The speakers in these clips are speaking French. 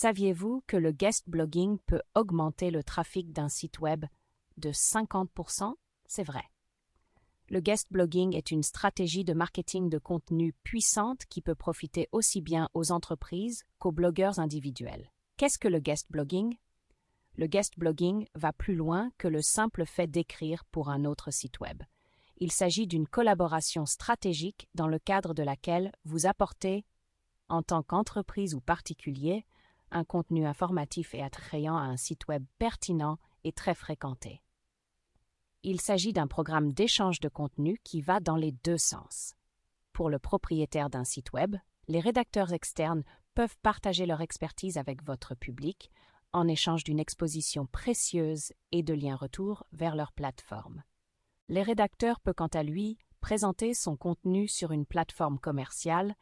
Saviez-vous que le guest blogging peut augmenter le trafic d'un site web de 50%? C'est vrai. Le guest blogging est une stratégie de marketing de contenu puissante qui peut profiter aussi bien aux entreprises qu'aux blogueurs individuels. Qu'est-ce que le guest blogging? Le guest blogging va plus loin que le simple fait d'écrire pour un autre site web. Il s'agit d'une collaboration stratégique dans le cadre de laquelle vous apportez, en tant qu'entreprise ou particulier, un contenu informatif et attrayant à un site web pertinent et très fréquenté. Il s'agit d'un programme d'échange de contenu qui va dans les deux sens. Pour le propriétaire d'un site web, les rédacteurs externes peuvent partager leur expertise avec votre public en échange d'une exposition précieuse et de liens retour vers leur plateforme. Les rédacteurs peuvent quant à lui présenter son contenu sur une plateforme commerciale,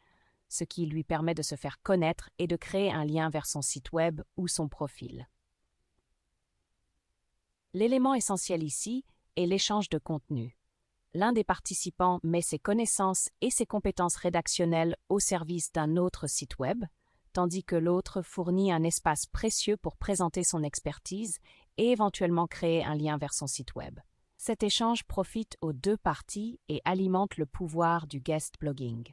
ce qui lui permet de se faire connaître et de créer un lien vers son site web ou son profil. L'élément essentiel ici est l'échange de contenu. L'un des participants met ses connaissances et ses compétences rédactionnelles au service d'un autre site web, tandis que l'autre fournit un espace précieux pour présenter son expertise et éventuellement créer un lien vers son site web. Cet échange profite aux deux parties et alimente le pouvoir du guest blogging.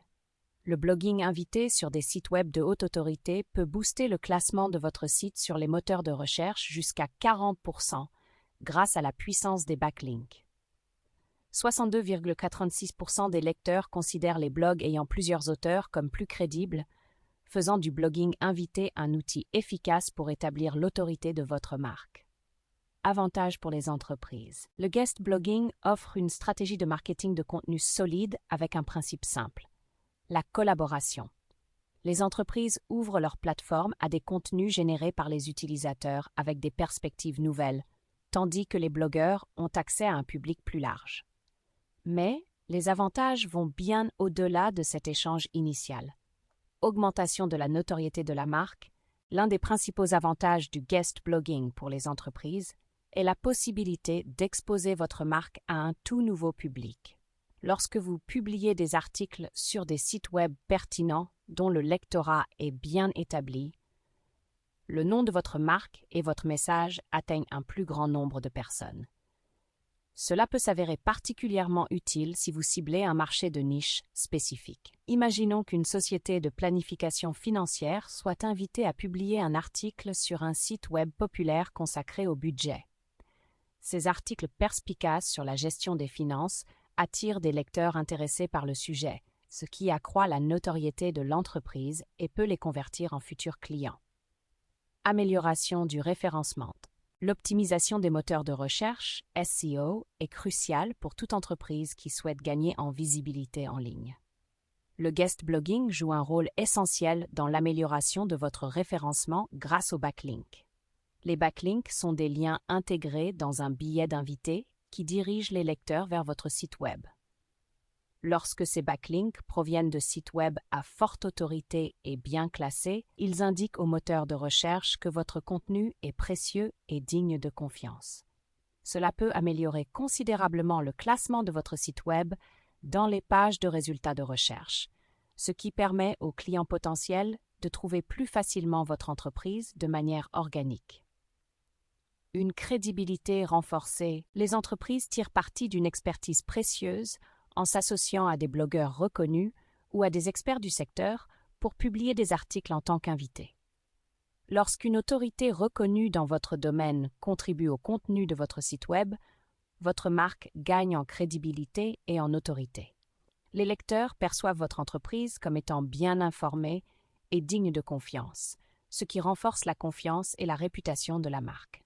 Le blogging invité sur des sites web de haute autorité peut booster le classement de votre site sur les moteurs de recherche jusqu'à 40% grâce à la puissance des backlinks. 62,86% des lecteurs considèrent les blogs ayant plusieurs auteurs comme plus crédibles, faisant du blogging invité un outil efficace pour établir l'autorité de votre marque. Avantages pour les entreprises. Le guest blogging offre une stratégie de marketing de contenu solide avec un principe simple: la collaboration. Les entreprises ouvrent leur plateforme à des contenus générés par les utilisateurs avec des perspectives nouvelles, tandis que les blogueurs ont accès à un public plus large. Mais les avantages vont bien au-delà de cet échange initial. Augmentation de la notoriété de la marque. L'un des principaux avantages du guest blogging pour les entreprises est la possibilité d'exposer votre marque à un tout nouveau public. Lorsque vous publiez des articles sur des sites web pertinents dont le lectorat est bien établi, le nom de votre marque et votre message atteignent un plus grand nombre de personnes. Cela peut s'avérer particulièrement utile si vous ciblez un marché de niche spécifique. Imaginons qu'une société de planification financière soit invitée à publier un article sur un site web populaire consacré au budget. Ces articles perspicaces sur la gestion des finances attirent des lecteurs intéressés par le sujet, ce qui accroît la notoriété de l'entreprise et peut les convertir en futurs clients. Amélioration du référencement. L'optimisation des moteurs de recherche, SEO, est cruciale pour toute entreprise qui souhaite gagner en visibilité en ligne. Le guest blogging joue un rôle essentiel dans l'amélioration de votre référencement grâce aux backlinks. Les backlinks sont des liens intégrés dans un billet d'invité qui dirige les lecteurs vers votre site web. Lorsque ces backlinks proviennent de sites web à forte autorité et bien classés, ils indiquent au moteur de recherche que votre contenu est précieux et digne de confiance. Cela peut améliorer considérablement le classement de votre site web dans les pages de résultats de recherche, ce qui permet aux clients potentiels de trouver plus facilement votre entreprise de manière organique. Une crédibilité renforcée. Les entreprises tirent parti d'une expertise précieuse en s'associant à des blogueurs reconnus ou à des experts du secteur pour publier des articles en tant qu'invités. Lorsqu'une autorité reconnue dans votre domaine contribue au contenu de votre site web, votre marque gagne en crédibilité et en autorité. Les lecteurs perçoivent votre entreprise comme étant bien informée et digne de confiance, ce qui renforce la confiance et la réputation de la marque.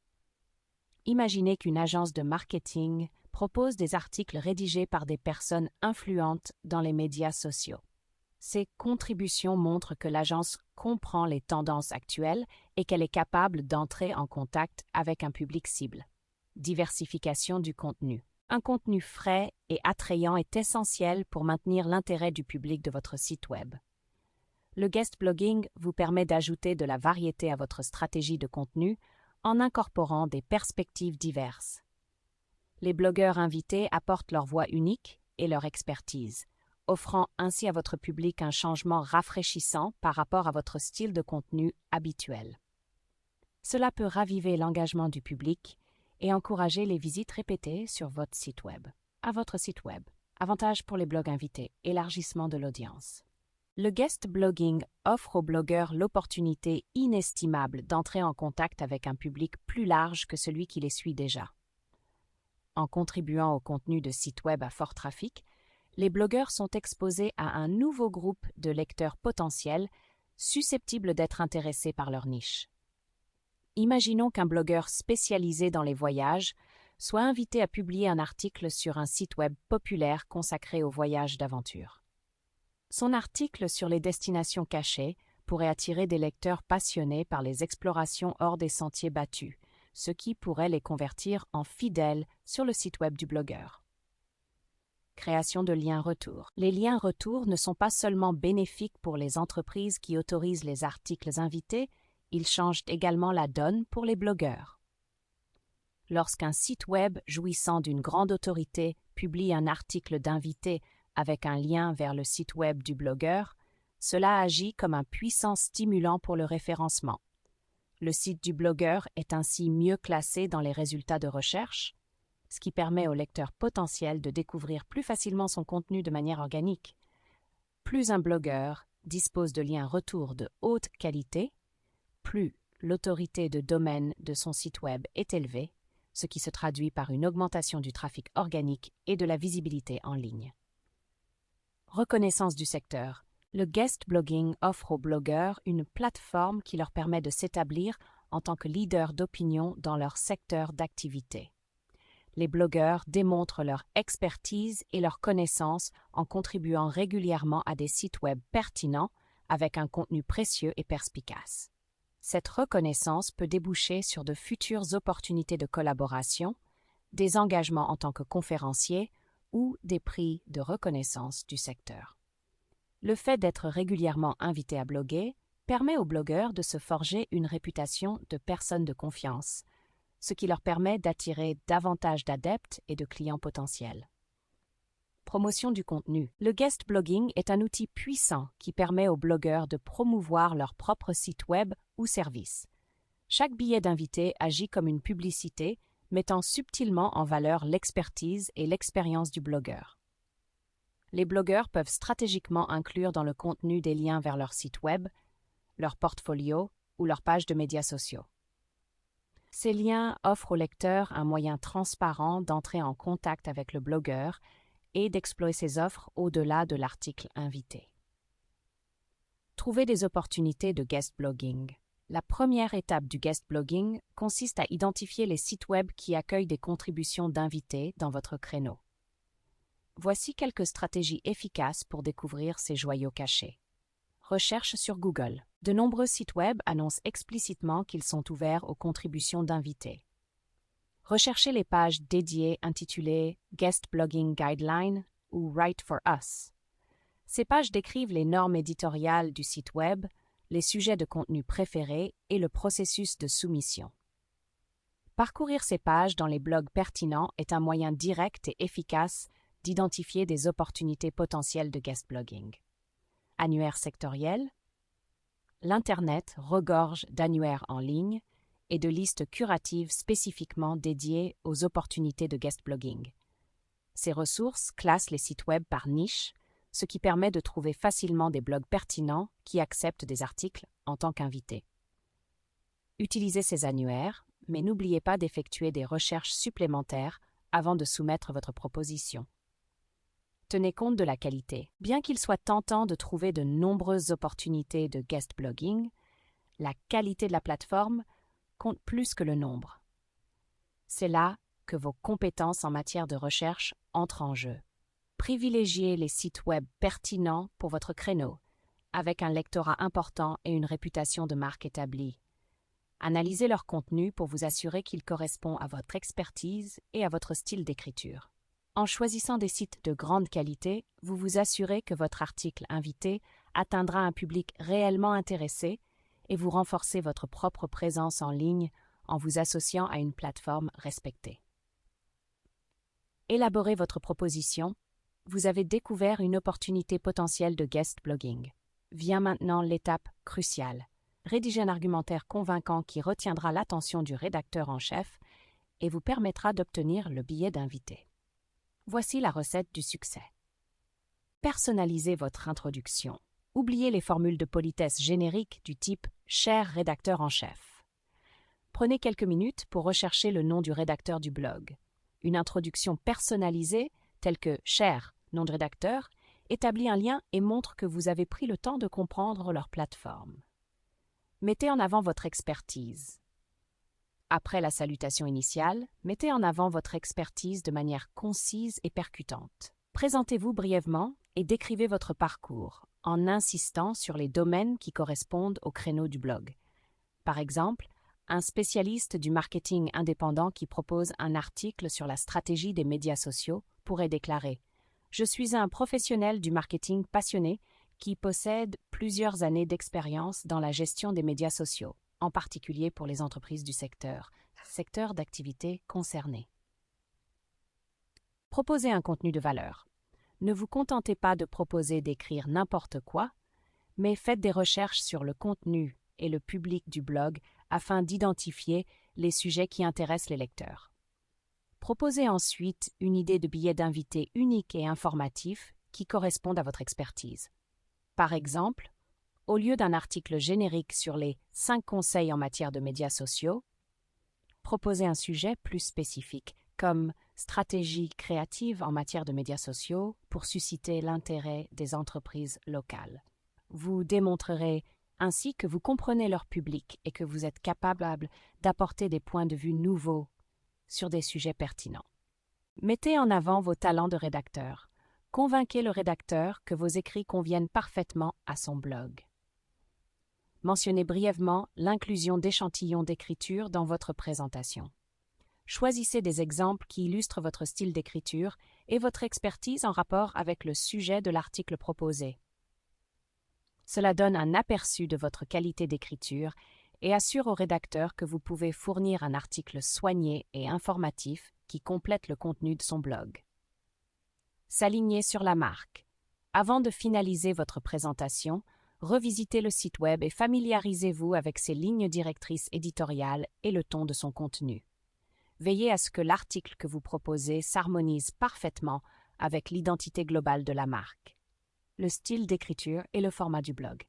Imaginez qu'une agence de marketing propose des articles rédigés par des personnes influentes dans les médias sociaux. Ces contributions montrent que l'agence comprend les tendances actuelles et qu'elle est capable d'entrer en contact avec un public cible. Diversification du contenu. Un contenu frais et attrayant est essentiel pour maintenir l'intérêt du public de votre site web. Le guest blogging vous permet d'ajouter de la variété à votre stratégie de contenu en incorporant des perspectives diverses. Les blogueurs invités apportent leur voix unique et leur expertise, offrant ainsi à votre public un changement rafraîchissant par rapport à votre style de contenu habituel. Cela peut raviver l'engagement du public et encourager les visites répétées sur votre site web. À votre site web. Avantages pour les blogs invités. Élargissement de l'audience. Le guest blogging offre aux blogueurs l'opportunité inestimable d'entrer en contact avec un public plus large que celui qui les suit déjà. En contribuant au contenu de sites web à fort trafic, les blogueurs sont exposés à un nouveau groupe de lecteurs potentiels susceptibles d'être intéressés par leur niche. Imaginons qu'un blogueur spécialisé dans les voyages soit invité à publier un article sur un site web populaire consacré aux voyages d'aventure. Son article sur les destinations cachées pourrait attirer des lecteurs passionnés par les explorations hors des sentiers battus, ce qui pourrait les convertir en fidèles sur le site web du blogueur. Création de liens retour. Les liens retour ne sont pas seulement bénéfiques pour les entreprises qui autorisent les articles invités, ils changent également la donne pour les blogueurs. Lorsqu'un site web jouissant d'une grande autorité publie un article d'invité avec un lien vers le site web du blogueur, cela agit comme un puissant stimulant pour le référencement. Le site du blogueur est ainsi mieux classé dans les résultats de recherche, ce qui permet aux lecteurs potentiels de découvrir plus facilement son contenu de manière organique. Plus un blogueur dispose de liens retour de haute qualité, plus l'autorité de domaine de son site web est élevée, ce qui se traduit par une augmentation du trafic organique et de la visibilité en ligne. Reconnaissance du secteur. Le guest blogging offre aux blogueurs une plateforme qui leur permet de s'établir en tant que leader d'opinion dans leur secteur d'activité. Les blogueurs démontrent leur expertise et leur connaissance en contribuant régulièrement à des sites web pertinents avec un contenu précieux et perspicace. Cette reconnaissance peut déboucher sur de futures opportunités de collaboration, des engagements en tant que conférencier ou des prix de reconnaissance du secteur. Le fait d'être régulièrement invité à bloguer permet aux blogueurs de se forger une réputation de personnes de confiance, ce qui leur permet d'attirer davantage d'adeptes et de clients potentiels. Promotion du contenu. Le guest blogging est un outil puissant qui permet aux blogueurs de promouvoir leur propre site web ou service. Chaque billet d'invité agit comme une publicité, mettant subtilement en valeur l'expertise et l'expérience du blogueur. Les blogueurs peuvent stratégiquement inclure dans le contenu des liens vers leur site web, leur portfolio ou leur page de médias sociaux. Ces liens offrent au lecteur un moyen transparent d'entrer en contact avec le blogueur et d'explorer ses offres au-delà de l'article invité. Trouver des opportunités de guest blogging. La première étape du guest blogging consiste à identifier les sites web qui accueillent des contributions d'invités dans votre créneau. Voici quelques stratégies efficaces pour découvrir ces joyaux cachés. Recherche sur Google. De nombreux sites web annoncent explicitement qu'ils sont ouverts aux contributions d'invités. Recherchez les pages dédiées intitulées Guest Blogging Guideline ou Write for Us. Ces pages décrivent les normes éditoriales du site web, les sujets de contenu préférés et le processus de soumission. Parcourir ces pages dans les blogs pertinents est un moyen direct et efficace d'identifier des opportunités potentielles de guest blogging. Annuaires sectoriels. L'Internet regorge d'annuaires en ligne et de listes curatives spécifiquement dédiées aux opportunités de guest blogging. Ces ressources classent les sites web par niche, ce qui permet de trouver facilement des blogs pertinents qui acceptent des articles en tant qu'invités. Utilisez ces annuaires, mais n'oubliez pas d'effectuer des recherches supplémentaires avant de soumettre votre proposition. Tenez compte de la qualité. Bien qu'il soit tentant de trouver de nombreuses opportunités de guest blogging, la qualité de la plateforme compte plus que le nombre. C'est là que vos compétences en matière de recherche entrent en jeu. Privilégiez les sites web pertinents pour votre créneau, avec un lectorat important et une réputation de marque établie. Analysez leur contenu pour vous assurer qu'il correspond à votre expertise et à votre style d'écriture. En choisissant des sites de grande qualité, vous vous assurez que votre article invité atteindra un public réellement intéressé et vous renforcez votre propre présence en ligne en vous associant à une plateforme respectée. Élaborez votre proposition. Vous avez découvert une opportunité potentielle de guest blogging. Vient maintenant l'étape cruciale. rédigez un argumentaire convaincant qui retiendra l'attention du rédacteur en chef et vous permettra d'obtenir le billet d'invité. Voici la recette du succès. Personnalisez votre introduction. Oubliez les formules de politesse génériques du type « cher rédacteur en chef ». Prenez quelques minutes pour rechercher le nom du rédacteur du blog. Une introduction personnalisée, telle que « cher » nom de rédacteur, établit un lien et montre que vous avez pris le temps de comprendre leur plateforme. Mettez en avant votre expertise. Après la salutation initiale, mettez en avant votre expertise de manière concise et percutante. Présentez-vous brièvement et décrivez votre parcours en insistant sur les domaines qui correspondent au créneau du blog. Par exemple, un spécialiste du marketing indépendant qui propose un article sur la stratégie des médias sociaux pourrait déclarer « Je suis un professionnel du marketing passionné qui possède plusieurs années d'expérience dans la gestion des médias sociaux, en particulier pour les entreprises du secteur d'activité concerné. » Proposez un contenu de valeur. Ne vous contentez pas de proposer d'écrire n'importe quoi, mais faites des recherches sur le contenu et le public du blog afin d'identifier les sujets qui intéressent les lecteurs. Proposez ensuite une idée de billet d'invité unique et informatif qui correspondent à votre expertise. Par exemple, au lieu d'un article générique sur les 5 conseils en matière de médias sociaux, proposez un sujet plus spécifique, comme stratégie créative en matière de médias sociaux pour susciter l'intérêt des entreprises locales. Vous démontrerez ainsi que vous comprenez leur public et que vous êtes capable d'apporter des points de vue nouveaux sur des sujets pertinents. Mettez en avant vos talents de rédacteur. Convainquez le rédacteur que vos écrits conviennent parfaitement à son blog. Mentionnez brièvement l'inclusion d'échantillons d'écriture dans votre présentation. Choisissez des exemples qui illustrent votre style d'écriture et votre expertise en rapport avec le sujet de l'article proposé. Cela donne un aperçu de votre qualité d'écriture et assure au rédacteur que vous pouvez fournir un article soigné et informatif qui complète le contenu de son blog. S'aligner sur la marque. Avant de finaliser votre présentation, revisitez le site web et familiarisez-vous avec ses lignes directrices éditoriales et le ton de son contenu. Veillez à ce que l'article que vous proposez s'harmonise parfaitement avec l'identité globale de la marque, le style d'écriture et le format du blog.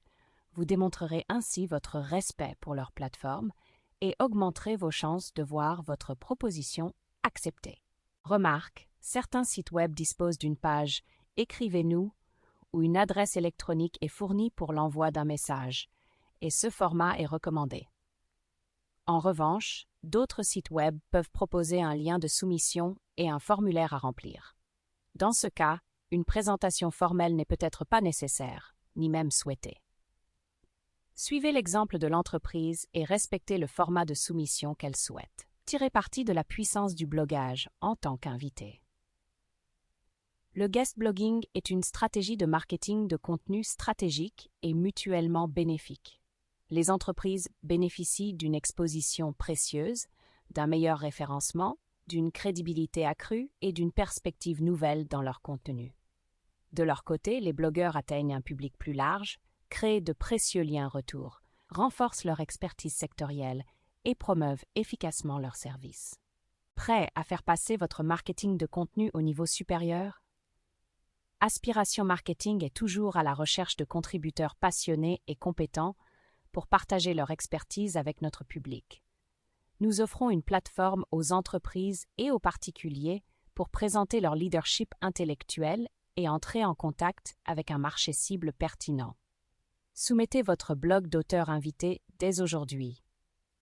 Vous démontrerez ainsi votre respect pour leur plateforme et augmenterez vos chances de voir votre proposition acceptée. Remarque, certains sites web disposent d'une page « Écrivez-nous » où une adresse électronique est fournie pour l'envoi d'un message, et ce format est recommandé. En revanche, d'autres sites web peuvent proposer un lien de soumission et un formulaire à remplir. Dans ce cas, une présentation formelle n'est peut-être pas nécessaire, ni même souhaitée. Suivez l'exemple de l'entreprise et respectez le format de soumission qu'elle souhaite. Tirez parti de la puissance du blogage en tant qu'invité. Le guest blogging est une stratégie de marketing de contenu stratégique et mutuellement bénéfique. Les entreprises bénéficient d'une exposition précieuse, d'un meilleur référencement, d'une crédibilité accrue et d'une perspective nouvelle dans leur contenu. De leur côté, les blogueurs atteignent un public plus large, créent de précieux liens retour, renforcent leur expertise sectorielle et promeuvent efficacement leurs services. Prêt à faire passer votre marketing de contenu au niveau supérieur? Aspiration Marketing est toujours à la recherche de contributeurs passionnés et compétents pour partager leur expertise avec notre public. Nous offrons une plateforme aux entreprises et aux particuliers pour présenter leur leadership intellectuel et entrer en contact avec un marché cible pertinent. Soumettez votre blog d'auteur invité dès aujourd'hui.